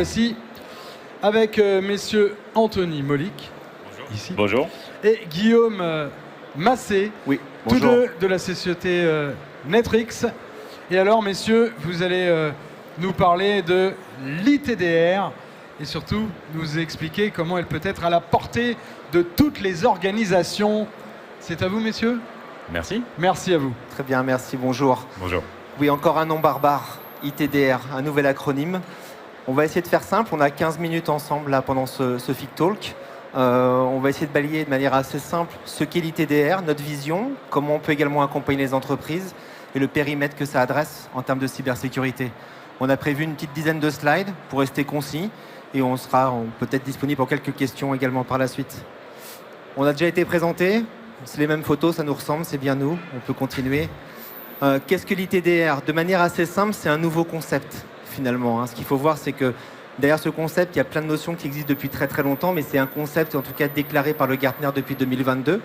fois-ci avec messieurs Anthony Molic, ici, Bonjour. et Guillaume Massé, Oui, tous bonjour. deux de la société Netrix. Et alors, messieurs, vous allez nous parler de l'ITDR et surtout nous expliquer comment elle peut être à la portée de toutes les organisations. C'est à vous, messieurs. Merci. Merci à vous. Très bien, merci, bonjour. Bonjour. Oui, encore un nom barbare, ITDR, un nouvel acronyme. On va essayer de faire simple, on a 15 minutes ensemble là pendant ce Fig Talk. On va essayer de balayer de manière assez simple ce qu'est l'ITDR, notre vision, comment on peut également accompagner les entreprises et le périmètre que ça adresse en termes de cybersécurité. On a prévu une petite dizaine de slides pour rester concis et on sera peut-être disponible pour quelques questions également par la suite. On a déjà été présenté, c'est les mêmes photos, ça nous ressemble, c'est bien nous, on peut continuer. Qu'est-ce que l'ITDR? De manière assez simple, c'est un nouveau concept finalement. Ce qu'il faut voir, c'est que derrière ce concept, il y a plein de notions qui existent depuis très très longtemps, mais c'est un concept en tout cas déclaré par le Gartner depuis 2022.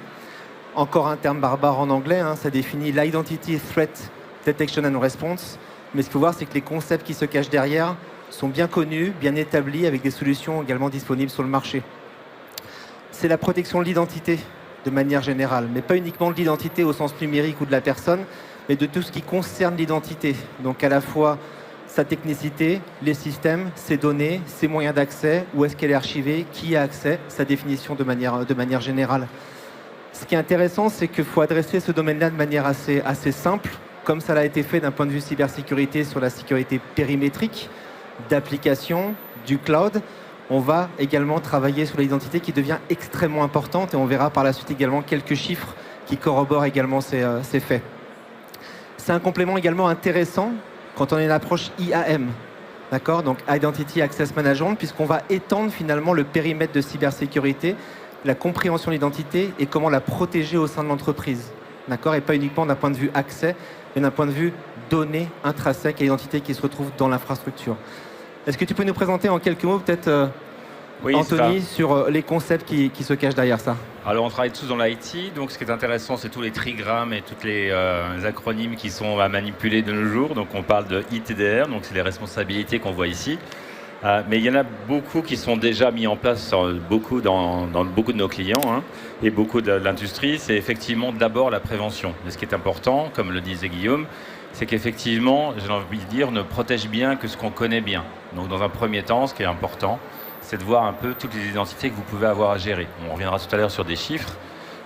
Encore un terme barbare en anglais, ça définit l'Identity Threat Detection and Response. Mais ce qu'il faut voir, c'est que les concepts qui se cachent derrière sont bien connus, bien établis, avec des solutions également disponibles sur le marché. C'est la protection de l'identité de manière générale, mais pas uniquement de l'identité au sens numérique ou de la personne, mais de tout ce qui concerne l'identité. Donc à la fois sa technicité, les systèmes, ses données, ses moyens d'accès, où est-ce qu'elle est archivée, qui a accès, sa définition de manière générale. Ce qui est intéressant, c'est qu'il faut adresser ce domaine-là de manière assez simple, comme ça l'a été fait d'un point de vue cybersécurité sur la sécurité périmétrique, d'application, du cloud. On va également travailler sur l'identité qui devient extrêmement importante et on verra par la suite également quelques chiffres qui corroborent également ces faits. C'est un complément également intéressant quand on a une approche IAM, d'accord, donc Identity Access Management, puisqu'on va étendre finalement le périmètre de cybersécurité, la compréhension de l'identité et comment la protéger au sein de l'entreprise, d'accord, et pas uniquement d'un point de vue accès, mais d'un point de vue données intrinsèques et identité qui se retrouvent dans l'infrastructure. Est-ce que tu peux nous présenter en quelques mots peut-être Oui, Anthony, sur les concepts qui se cachent derrière ça? Alors, on travaille tous dans l'IT, donc ce qui est intéressant, c'est tous les trigrammes et tous les acronymes qui sont à manipuler de nos jours. Donc, on parle de ITDR, donc c'est les responsabilités qu'on voit ici. Mais il y en a beaucoup qui sont déjà mis en place dans beaucoup de nos clients et beaucoup de l'industrie. C'est effectivement d'abord la prévention. Mais ce qui est important, comme le disait Guillaume, c'est qu'effectivement, j'ai envie de dire, on ne protège bien que ce qu'on connaît bien. Donc, dans un premier temps, ce qui est important, c'est de voir un peu toutes les identités que vous pouvez avoir à gérer. On reviendra tout à l'heure sur des chiffres,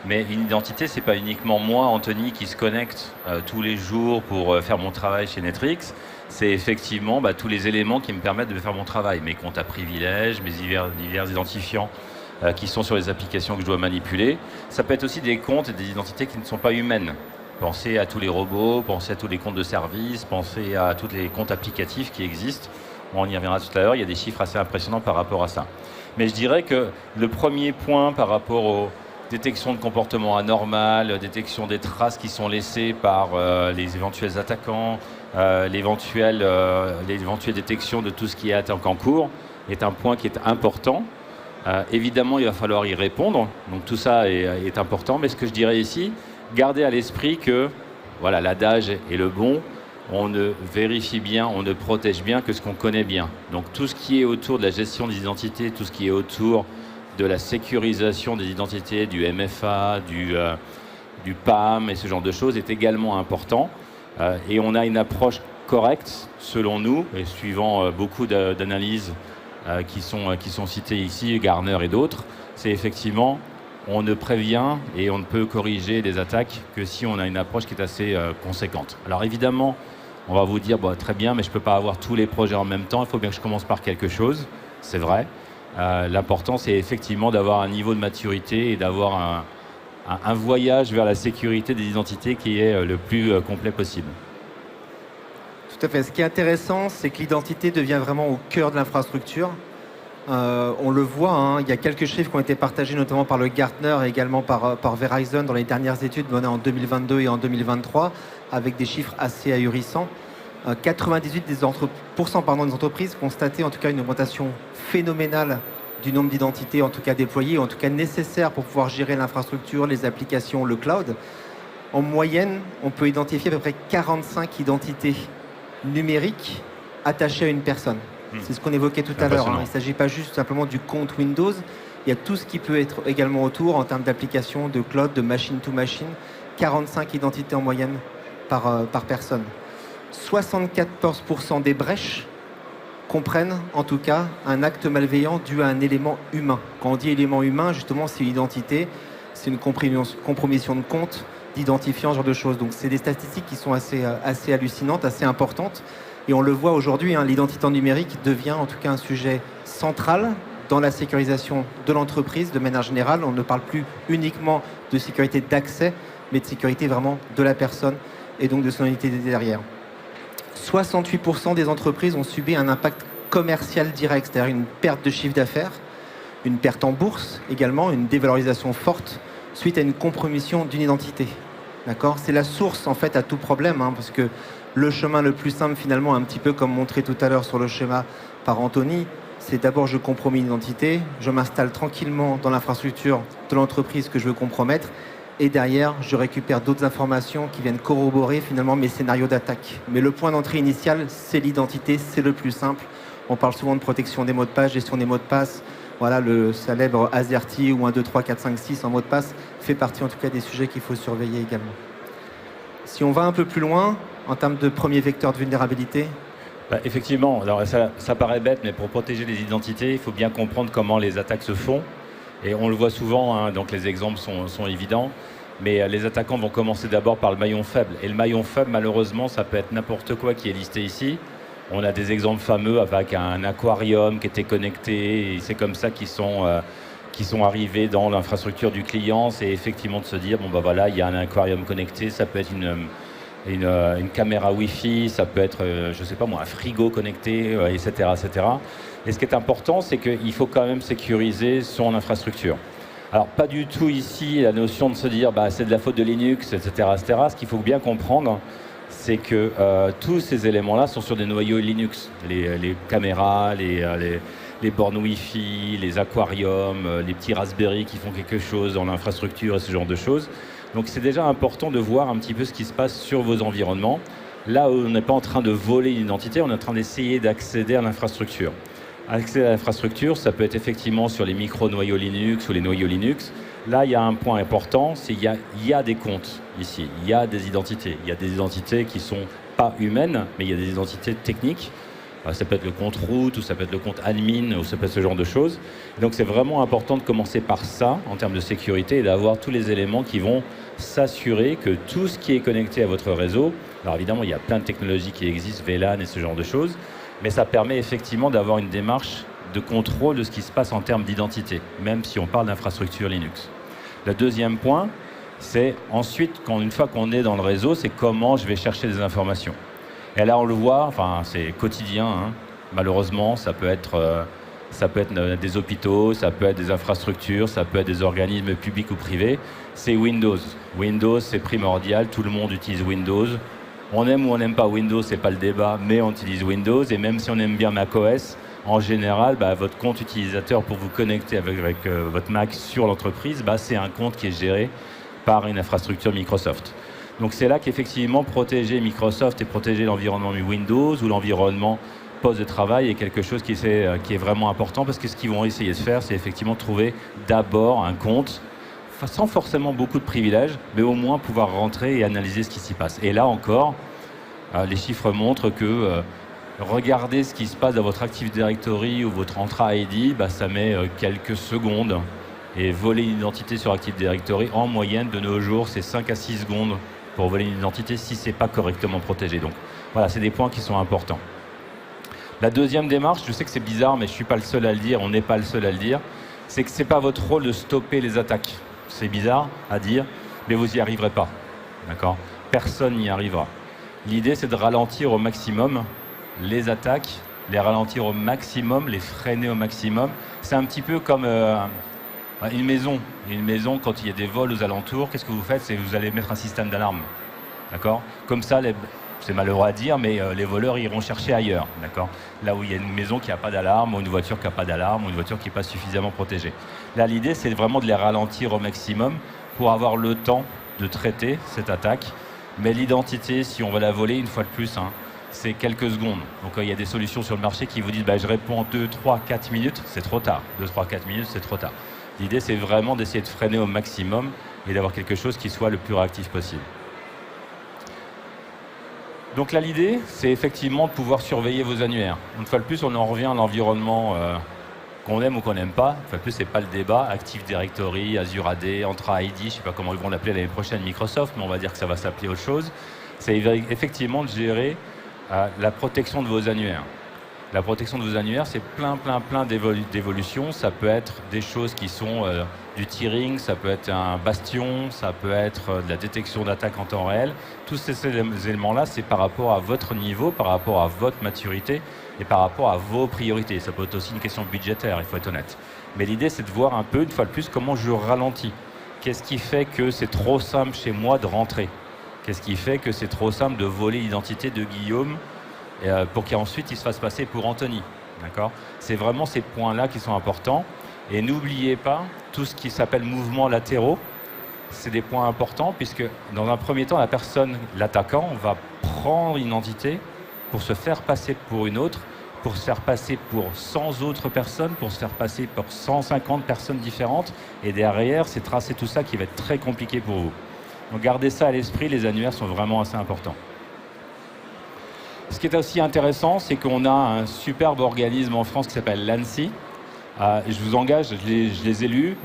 mais une identité, c'est pas uniquement moi, Anthony, qui se connecte tous les jours pour faire mon travail chez Netrix. C'est effectivement tous les éléments qui me permettent de faire mon travail. Mes comptes à privilèges, mes divers identifiants qui sont sur les applications que je dois manipuler. Ça peut être aussi des comptes et des identités qui ne sont pas humaines. Pensez à tous les robots, pensez à tous les comptes de service, pensez à tous les comptes applicatifs qui existent. On y reviendra tout à l'heure, il y a des chiffres assez impressionnants par rapport à ça. Mais je dirais que le premier point par rapport aux détections de comportements anormal, détection des traces qui sont laissées par les éventuels attaquants, l'éventuelle détection de tout ce qui est attaque en cours, est un point qui est important. Évidemment, il va falloir y répondre, donc tout ça est important. Mais ce que je dirais ici, gardez à l'esprit que voilà, l'adage est le bon. On ne vérifie bien, on ne protège bien que ce qu'on connaît bien. Donc tout ce qui est autour de la gestion des identités, tout ce qui est autour de la sécurisation des identités, du MFA, du PAM et ce genre de choses est également important. Et on a une approche correcte, selon nous, et suivant beaucoup d'analyses qui sont citées ici, Gartner et d'autres, c'est effectivement, on ne prévient et on ne peut corriger des attaques que si on a une approche qui est assez conséquente. Alors évidemment, on va vous dire, très bien, mais je ne peux pas avoir tous les projets en même temps, il faut bien que je commence par quelque chose, c'est vrai. L'important, c'est effectivement d'avoir un niveau de maturité et d'avoir un voyage vers la sécurité des identités qui est le plus complet possible. Tout à fait. Ce qui est intéressant, c'est que l'identité devient vraiment au cœur de l'infrastructure. On le voit, il y a quelques chiffres qui ont été partagés notamment par le Gartner et également par Verizon dans les dernières études menées en 2022 et en 2023, avec des chiffres assez ahurissants. 98% des entreprises constataient en tout cas une augmentation phénoménale du nombre d'identités, en tout cas déployées, en tout cas nécessaires pour pouvoir gérer l'infrastructure, les applications, le cloud. En moyenne, on peut identifier à peu près 45 identités numériques attachées à une personne. C'est ce qu'on évoquait tout à l'heure. Il ne s'agit pas juste simplement du compte Windows. Il y a tout ce qui peut être également autour en termes d'applications, de cloud, de machine to machine. 45 identités en moyenne par personne. 74% des brèches comprennent en tout cas un acte malveillant dû à un élément humain. Quand on dit élément humain, justement, c'est une identité, c'est une compromission de compte, d'identifiant, ce genre de choses. Donc c'est des statistiques qui sont assez hallucinantes, assez importantes. Et on le voit aujourd'hui, l'identité numérique devient en tout cas un sujet central dans la sécurisation de l'entreprise de manière générale. On ne parle plus uniquement de sécurité d'accès, mais de sécurité vraiment de la personne et donc de son identité derrière. 68% des entreprises ont subi un impact commercial direct, c'est-à-dire une perte de chiffre d'affaires, une perte en bourse également, une dévalorisation forte suite à une compromission d'une identité. D'accord ? C'est la source en fait à tout problème, parce que le chemin le plus simple finalement, un petit peu comme montré tout à l'heure sur le schéma par Anthony, c'est d'abord je compromis une identité, je m'installe tranquillement dans l'infrastructure de l'entreprise que je veux compromettre, et derrière, je récupère d'autres informations qui viennent corroborer finalement mes scénarios d'attaque. Mais le point d'entrée initial, c'est l'identité, c'est le plus simple. On parle souvent de protection des mots de passe, gestion des mots de passe. Voilà, le célèbre AZERTY ou 1, 2, 3, 4, 5, 6 en mot de passe fait partie en tout cas des sujets qu'il faut surveiller également. Si on va un peu plus loin, en termes de premier vecteur de vulnérabilité, effectivement, alors ça paraît bête, mais pour protéger les identités, il faut bien comprendre comment les attaques se font. Et on le voit souvent, donc les exemples sont évidents. Mais les attaquants vont commencer d'abord par le maillon faible. Et le maillon faible, malheureusement, ça peut être n'importe quoi qui est listé ici. On a des exemples fameux avec un aquarium qui était connecté. Et c'est comme ça qu'ils sont arrivés dans l'infrastructure du client. C'est effectivement de se dire, voilà, il y a un aquarium connecté. Ça peut être une caméra Wi-Fi, ça peut être, je sais pas moi, un frigo connecté, etc., etc. Et ce qui est important, c'est qu'il faut quand même sécuriser son infrastructure. Alors, pas du tout ici la notion de se dire c'est de la faute de Linux, etc., etc. Ce qu'il faut bien comprendre, c'est que tous ces éléments-là sont sur des noyaux Linux. Les caméras, les bornes Wi-Fi, les aquariums, les petits Raspberry qui font quelque chose dans l'infrastructure et ce genre de choses. Donc, c'est déjà important de voir un petit peu ce qui se passe sur vos environnements. Là où on n'est pas en train de voler une identité, on est en train d'essayer d'accéder à l'infrastructure. Accéder à l'infrastructure, ça peut être effectivement sur les micro-noyaux Linux ou les noyaux Linux. Là, il y a un point important, c'est qu'il y a des comptes ici, il y a des identités. Il y a des identités qui ne sont pas humaines, mais il y a des identités techniques. Ça peut être le compte root, ou ça peut être le compte admin, ou ça peut être ce genre de choses. Donc c'est vraiment important de commencer par ça, en termes de sécurité, et d'avoir tous les éléments qui vont s'assurer que tout ce qui est connecté à votre réseau, alors évidemment, il y a plein de technologies qui existent, VLAN et ce genre de choses, mais ça permet effectivement d'avoir une démarche de contrôle de ce qui se passe en termes d'identité, même si on parle d'infrastructure Linux. Le deuxième point, c'est ensuite, une fois qu'on est dans le réseau, c'est comment je vais chercher des informations. Et là, on le voit, c'est quotidien, malheureusement, ça peut être des hôpitaux, ça peut être des infrastructures, ça peut être des organismes publics ou privés. C'est Windows. Windows, c'est primordial, tout le monde utilise Windows. On aime ou on n'aime pas Windows, c'est pas le débat, mais on utilise Windows. Et même si on aime bien macOS, en général, votre compte utilisateur pour vous connecter avec votre Mac sur l'entreprise, c'est un compte qui est géré par une infrastructure Microsoft. Donc c'est là qu'effectivement, protéger Microsoft et protéger l'environnement Windows ou l'environnement poste de travail est quelque chose qui est vraiment important, parce que ce qu'ils vont essayer de faire, c'est effectivement trouver d'abord un compte sans forcément beaucoup de privilèges, mais au moins pouvoir rentrer et analyser ce qui s'y passe. Et là encore, les chiffres montrent que regarder ce qui se passe dans votre Active Directory ou votre Entra ID, ça met quelques secondes. Et voler une identité sur Active Directory, en moyenne, de nos jours, c'est 5 à 6 secondes pour voler une identité si ce n'est pas correctement protégé. Donc voilà, c'est des points qui sont importants. La deuxième démarche, je sais que c'est bizarre, mais je ne suis pas le seul à le dire, on n'est pas le seul à le dire, c'est que ce n'est pas votre rôle de stopper les attaques. C'est bizarre à dire, mais vous n'y arriverez pas. D'accord ? Personne n'y arrivera. L'idée, c'est de ralentir au maximum les attaques, les ralentir au maximum, les freiner au maximum. C'est un petit peu comme une maison. Une maison, quand il y a des vols aux alentours, qu'est-ce que vous faites ? C'est que vous allez mettre un système d'alarme. D'accord ? Comme ça, c'est malheureux à dire, mais les voleurs iront chercher ailleurs. D'accord ? Là où il y a une maison qui n'a pas d'alarme, ou une voiture qui n'a pas d'alarme, ou une voiture qui n'est pas suffisamment protégée. Là, l'idée, c'est vraiment de les ralentir au maximum pour avoir le temps de traiter cette attaque. Mais l'identité, si on va la voler, une fois de plus, c'est quelques secondes. Donc il y a des solutions sur le marché qui vous disent je réponds en 2, 3, 4 minutes, c'est trop tard. 2, 3, 4 minutes, c'est trop tard. L'idée, c'est vraiment d'essayer de freiner au maximum et d'avoir quelque chose qui soit le plus réactif possible. Donc là, l'idée, c'est effectivement de pouvoir surveiller vos annuaires. Une fois de plus, on en revient à l'environnement qu'on aime ou qu'on n'aime pas. Une fois de plus, ce n'est pas le débat. Active Directory, Azure AD, Entra ID, je ne sais pas comment ils vont l'appeler l'année prochaine, Microsoft, mais on va dire que ça va s'appeler autre chose. C'est effectivement de gérer la protection de vos annuaires. La protection de vos annuaires, c'est plein d'évolutions. Ça peut être des choses qui sont du tiering, ça peut être un bastion, ça peut être de la détection d'attaque en temps réel. Tous ces éléments-là, c'est par rapport à votre niveau, par rapport à votre maturité et par rapport à vos priorités. Ça peut être aussi une question budgétaire, il faut être honnête. Mais l'idée, c'est de voir un peu, une fois de plus, comment je ralentis. Qu'est-ce qui fait que c'est trop simple chez moi de rentrer? Qu'est-ce qui fait que c'est trop simple de voler l'identité de Guillaume pour qu'ensuite il se fasse passer pour Anthony. D'accord ? C'est vraiment ces points-là qui sont importants. Et n'oubliez pas, tout ce qui s'appelle mouvements latéraux, c'est des points importants puisque dans un premier temps, la personne, l'attaquant, va prendre une identité pour se faire passer pour une autre, pour se faire passer pour 100 autres personnes, pour se faire passer pour 150 personnes différentes. Et derrière, c'est tracer tout ça qui va être très compliqué pour vous. Donc gardez ça à l'esprit, les annuaires sont vraiment assez importants. Ce qui est aussi intéressant, c'est qu'on a un superbe organisme en France qui s'appelle l'ANSSI. Je vous engage, je les ai lus,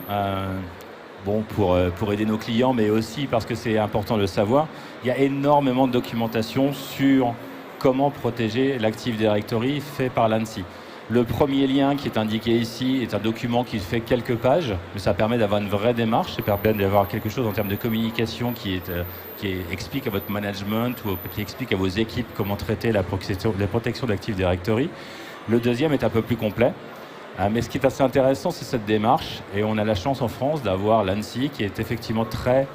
pour aider nos clients, mais aussi parce que c'est important de le savoir. Il y a énormément de documentation sur comment protéger l'Active Directory fait par l'ANSSI. Le premier lien qui est indiqué ici est un document qui fait quelques pages, mais ça permet d'avoir une vraie démarche, ça permet d'avoir quelque chose en termes de communication qui explique à votre management ou qui explique à vos équipes comment traiter la protection d'Active Directory. Le deuxième est un peu plus complet, mais ce qui est assez intéressant, c'est cette démarche, et on a la chance en France d'avoir l'ANSSI qui est effectivement très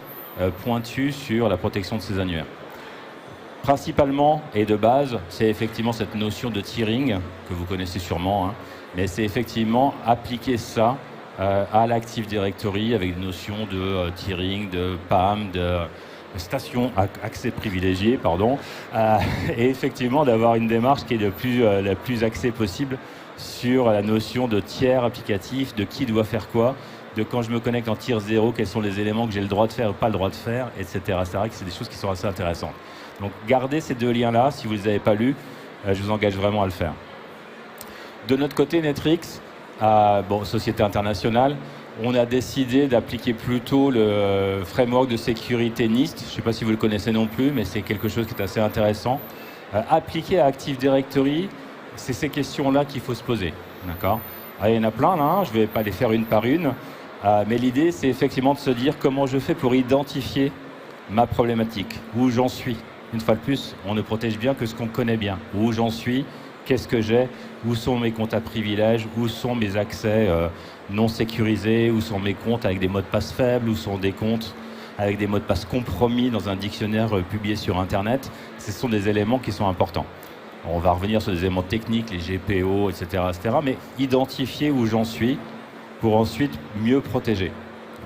pointu sur la protection de ses annuaires. Principalement et de base, c'est effectivement cette notion de tiering que vous connaissez sûrement, hein, mais c'est effectivement appliquer ça à l'Active Directory avec une notion de tiering, de PAM, de station accès privilégié, pardon, et effectivement d'avoir une démarche qui est la plus axée possible sur la notion de tiers applicatif, de qui doit faire quoi, de quand je me connecte en tier 0, quels sont les éléments que j'ai le droit de faire ou pas le droit de faire, etc. C'est des choses qui sont assez intéressantes. Donc gardez ces deux liens-là, si vous ne les avez pas lus, je vous engage vraiment à le faire. De notre côté, Netrix, société internationale, on a décidé d'appliquer plutôt le framework de sécurité NIST. Je ne sais pas si vous le connaissez non plus, mais c'est quelque chose qui est assez intéressant. Appliquer à Active Directory, c'est ces questions-là qu'il faut se poser. D'accord ? Il y en a plein, là, je ne vais pas les faire une par une, mais l'idée, c'est effectivement de se dire comment je fais pour identifier ma problématique, où j'en suis. Une fois de plus, on ne protège bien que ce qu'on connaît bien. Où j'en suis, qu'est-ce que j'ai, où sont mes comptes à privilèges, où sont mes accès non sécurisés, où sont mes comptes avec des mots de passe faibles, où sont des comptes avec des mots de passe compromis dans un dictionnaire publié sur Internet. Ce sont des éléments qui sont importants. On va revenir sur des éléments techniques, les GPO, etc., mais identifier où j'en suis pour ensuite mieux protéger.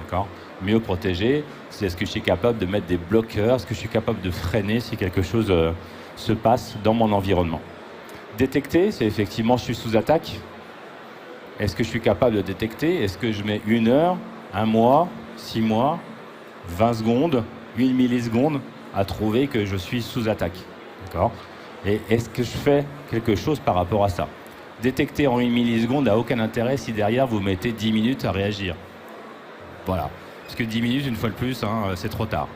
D'accord ? Mieux protéger, c'est est-ce que je suis capable de mettre des bloqueurs, est-ce que je suis capable de freiner si quelque chose se passe dans mon environnement. Détecter, c'est effectivement je suis sous attaque. Est-ce que je suis capable de détecter? Est-ce que je mets 1 heure, 1 mois, 6 mois, 20 secondes, 1 milliseconde à trouver que je suis sous attaque? D'accord? Et est-ce que je fais quelque chose par rapport à ça? Détecter en 1 milliseconde n'a aucun intérêt si derrière vous mettez 10 minutes à réagir. Voilà. Parce que 10 minutes, une fois de plus, c'est trop tard.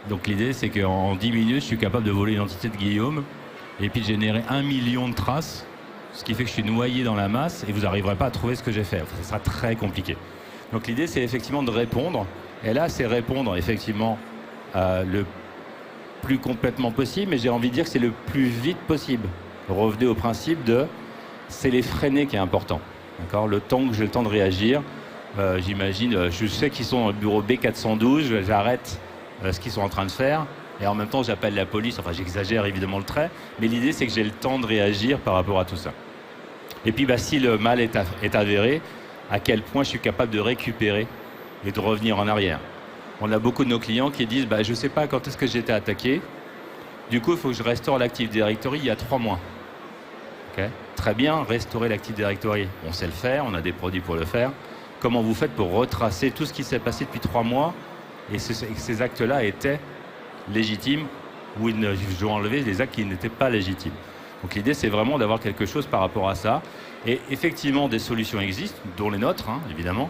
Donc l'idée, c'est qu'en 10 minutes, je suis capable de voler l'identité de Guillaume et puis de générer 1 million de traces, ce qui fait que je suis noyé dans la masse et vous n'arriverez pas à trouver ce que j'ai fait. Enfin, ça sera très compliqué. Donc l'idée, c'est effectivement de répondre. Et là, c'est répondre effectivement le plus complètement possible, mais j'ai envie de dire que c'est le plus vite possible. Revenez au principe de c'est les freiner qui est important. D'accord ? Le temps que j'ai le temps de réagir. J'imagine, je sais qu'ils sont dans le bureau B412, j'arrête ce qu'ils sont en train de faire et en même temps j'appelle la police, enfin j'exagère évidemment le trait, mais l'idée c'est que j'ai le temps de réagir par rapport à tout ça. Et puis si le mal est avéré, à quel point je suis capable de récupérer et de revenir en arrière. On a beaucoup de nos clients qui disent je ne sais pas quand est-ce que j'ai été attaqué, Du coup, il faut que je restaure l'Active Directory il y a 3 mois. Okay. Très bien, restaurer l'Active Directory. On sait le faire, on a des produits pour le faire. Comment vous faites pour retracer tout ce qui s'est passé depuis 3 mois et ces actes-là étaient légitimes ou je dois enlever les actes qui n'étaient pas légitimes. Donc l'idée, c'est vraiment d'avoir quelque chose par rapport à ça. Et effectivement, des solutions existent, dont les nôtres, hein, évidemment,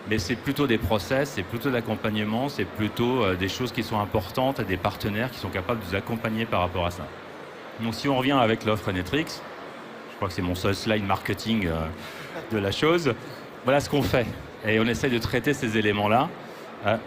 mais c'est plutôt des process, c'est plutôt de l'accompagnement, c'est plutôt des choses qui sont importantes, des partenaires qui sont capables de vous accompagner par rapport à ça. Donc si on revient avec l'offre Netrix, je crois que c'est mon seul slide marketing de la chose, voilà ce qu'on fait. Et on essaie de traiter ces éléments-là.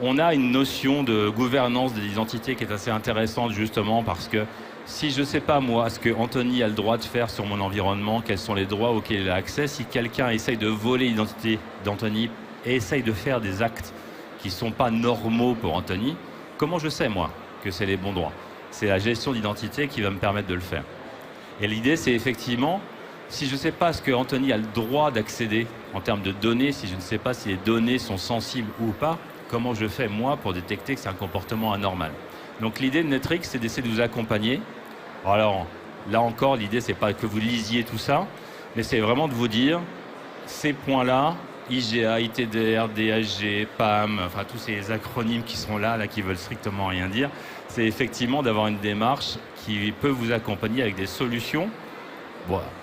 On a une notion de gouvernance des identités qui est assez intéressante justement parce que si je ne sais pas moi ce que Anthony a le droit de faire sur mon environnement, quels sont les droits auxquels il a accès, si quelqu'un essaye de voler l'identité d'Anthony et essaye de faire des actes qui ne sont pas normaux pour Anthony, comment je sais moi que c'est les bons droits? C'est la gestion d'identité qui va me permettre de le faire. Et l'idée c'est effectivement, si je ne sais pas ce que Anthony a le droit d'accéder en termes de données, si je ne sais pas si les données sont sensibles ou pas, comment je fais moi pour détecter que c'est un comportement anormal? Donc l'idée de Netrix, c'est d'essayer de vous accompagner. Alors là encore, l'idée c'est pas que vous lisiez tout ça, mais c'est vraiment de vous dire ces points-là, IGA, ITDR, DHG, PAM, enfin tous ces acronymes qui sont là qui veulent strictement rien dire, c'est effectivement d'avoir une démarche qui peut vous accompagner avec des solutions.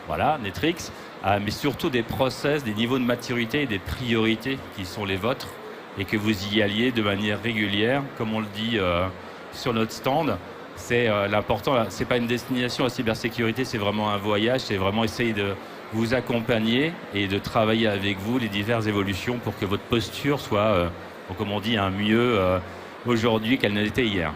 Voilà, Netrix, mais surtout des process, des niveaux de maturité et des priorités qui sont les vôtres et que vous y alliez de manière régulière, comme on le dit sur notre stand. C'est l'important, c'est pas une destination à cybersécurité, c'est vraiment un voyage, c'est vraiment essayer de vous accompagner et de travailler avec vous les diverses évolutions pour que votre posture soit, comme on dit, un mieux aujourd'hui qu'elle ne l'était hier.